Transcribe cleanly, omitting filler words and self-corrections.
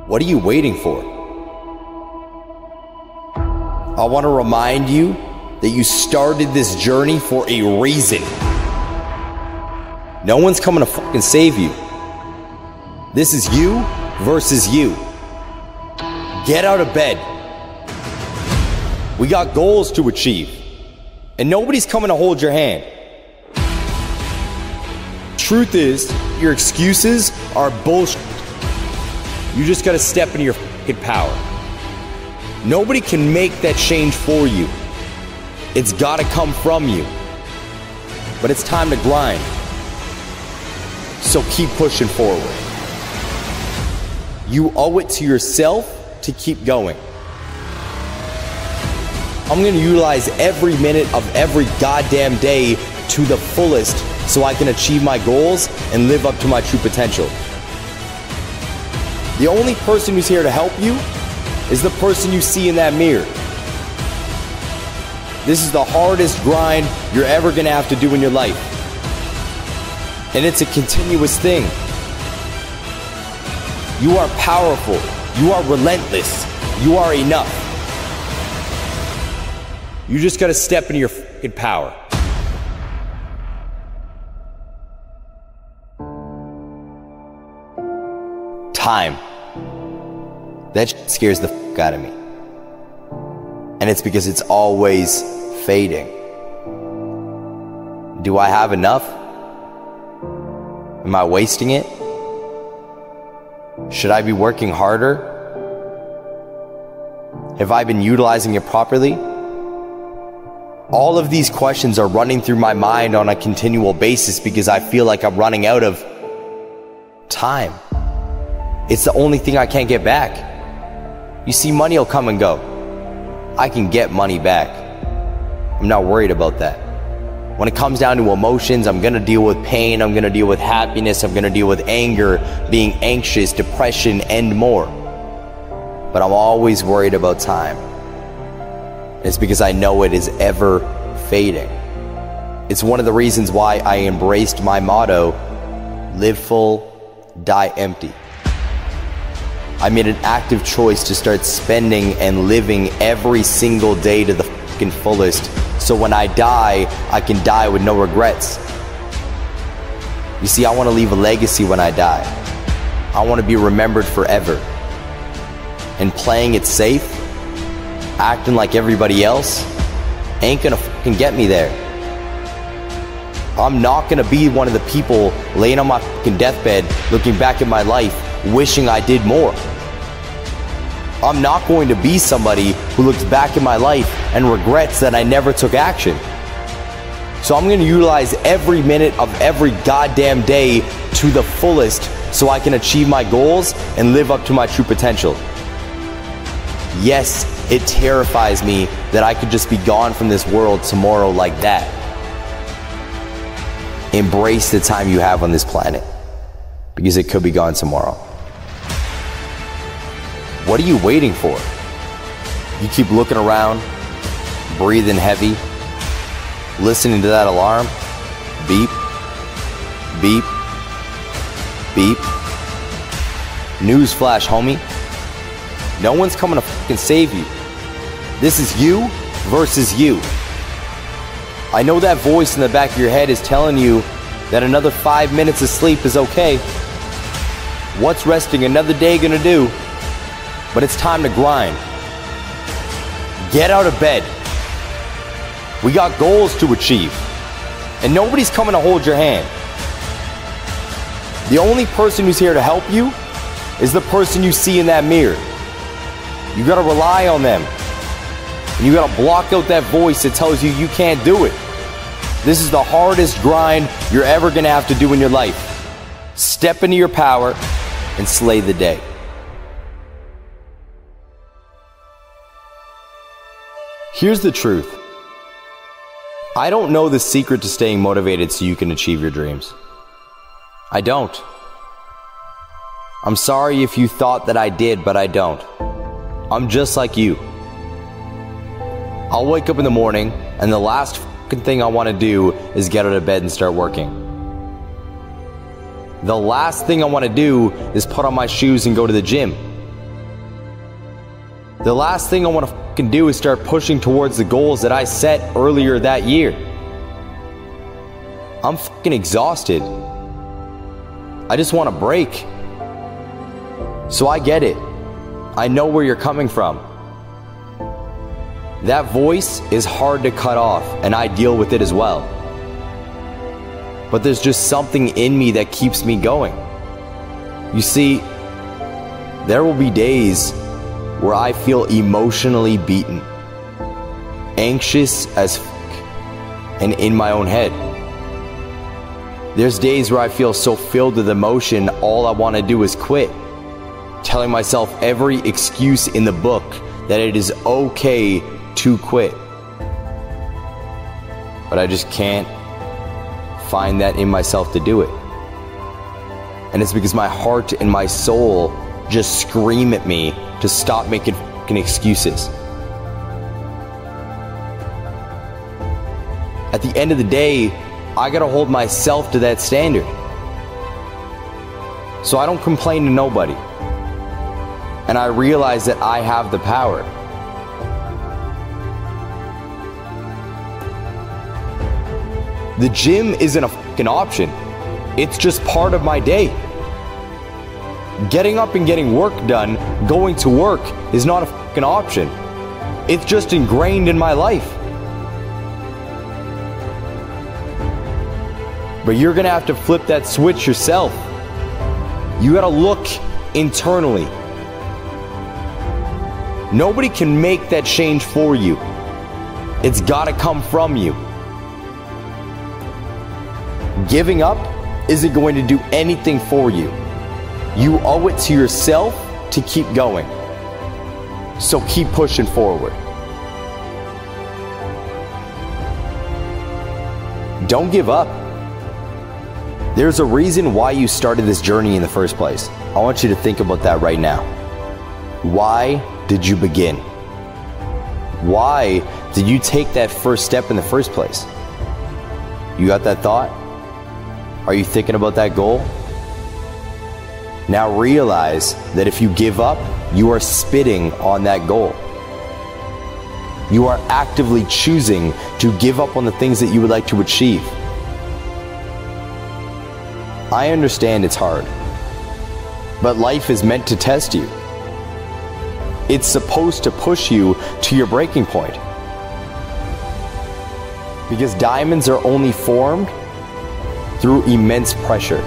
What are you waiting for? I want to remind you that you started this journey for a reason. No one's coming to fucking save you. This is you versus you. Get out of bed. We got goals to achieve, and nobody's coming to hold your hand. Truth is, your excuses are bullshit. You just gotta step into your fucking power. Nobody can make that change for you. It's gotta come from you. But it's time to grind. So keep pushing forward. You owe it to yourself to keep going. I'm gonna utilize every minute of every goddamn day to the fullest so I can achieve my goals and live up to my true potential. The only person who's here to help you is the person you see in that mirror. This is the hardest grind you're ever gonna have to do in your life. And it's a continuous thing. You are powerful. You are relentless. You are enough. You just gotta step into your fucking power. Time. That shit scares the fuck out of me. And it's because it's always fading. Do I have enough? Am I wasting it? Should I be working harder? Have I been utilizing it properly? All of these questions are running through my mind on a continual basis because I feel like I'm running out of time. It's the only thing I can't get back. You see, money will come and go. I can get money back. I'm not worried about that. When it comes down to emotions, I'm gonna deal with pain, I'm gonna deal with happiness, I'm gonna deal with anger, being anxious, depression, and more. But I'm always worried about time. It's because I know it is ever fading. It's one of the reasons why I embraced my motto, live full, die empty. I made an active choice to start spending and living every single day to the fucking fullest, so when I die, I can die with no regrets. You see, I want to leave a legacy when I die. I want to be remembered forever. And playing it safe, acting like everybody else, ain't gonna fucking get me there. I'm not gonna be one of the people laying on my fucking deathbed looking back at my life wishing I did more. I'm not going to be somebody who looks back at my life and regrets that I never took action. So I'm going to utilize every minute of every goddamn day to the fullest so I can achieve my goals and live up to my true potential. Yes, it terrifies me that I could just be gone from this world tomorrow like that. Embrace the time you have on this planet, because it could be gone tomorrow. What are you waiting for? You keep looking around, breathing heavy, listening to that alarm. Beep, beep, beep. Newsflash, homie. No one's coming to fucking save you. This is you versus you. I know that voice in the back of your head is telling you that another 5 minutes of sleep is okay. What's resting another day gonna do? But it's time to grind. Get out of bed. We got goals to achieve, and nobody's coming to hold your hand. The only person who's here to help you is the person you see in that mirror. You gotta rely on them, and you gotta block out that voice that tells you you can't do it. This is the hardest grind you're ever gonna have to do in your life. Step into your power and slay the day. Here's the truth. I don't know the secret to staying motivated so you can achieve your dreams. I don't. I'm sorry if you thought that I did, but I don't. I'm just like you. I'll wake up in the morning, and the last fucking thing I want to do is get out of bed and start working. The last thing I want to do is put on my shoes and go to the gym. The last thing I want to fucking do is start pushing towards the goals that I set earlier that year. I'm fucking exhausted. I just want a break. So I get it. I know where you're coming from. That voice is hard to cut off, and I deal with it as well. But there's just something in me that keeps me going. You see, there will be days where I feel emotionally beaten, anxious as fuck, and in my own head. There's days where I feel so filled with emotion, all I want to do is quit, telling myself every excuse in the book that it is okay to quit. But I just can't find that in myself to do it. And it's because my heart and my soul just scream at me to stop making fucking excuses. At the end of the day, I gotta hold myself to that standard. So I don't complain to nobody. And I realize that I have the power. The gym isn't a fucking option. It's just part of my day. Getting up and getting work done, going to work, is not a fucking option. It's just ingrained in my life. But you're gonna have to flip that switch yourself. You gotta look internally. Nobody can make that change for you. It's gotta come from you. Giving up isn't going to do anything for you. You owe it to yourself to keep going. So keep pushing forward. Don't give up. There's a reason why you started this journey in the first place. I want you to think about that right now. Why did you begin? Why did you take that first step in the first place? You got that thought? Are you thinking about that goal? Now realize that if you give up, you are spitting on that goal. You are actively choosing to give up on the things that you would like to achieve. I understand it's hard, but life is meant to test you. It's supposed to push you to your breaking point. Because diamonds are only formed through immense pressure.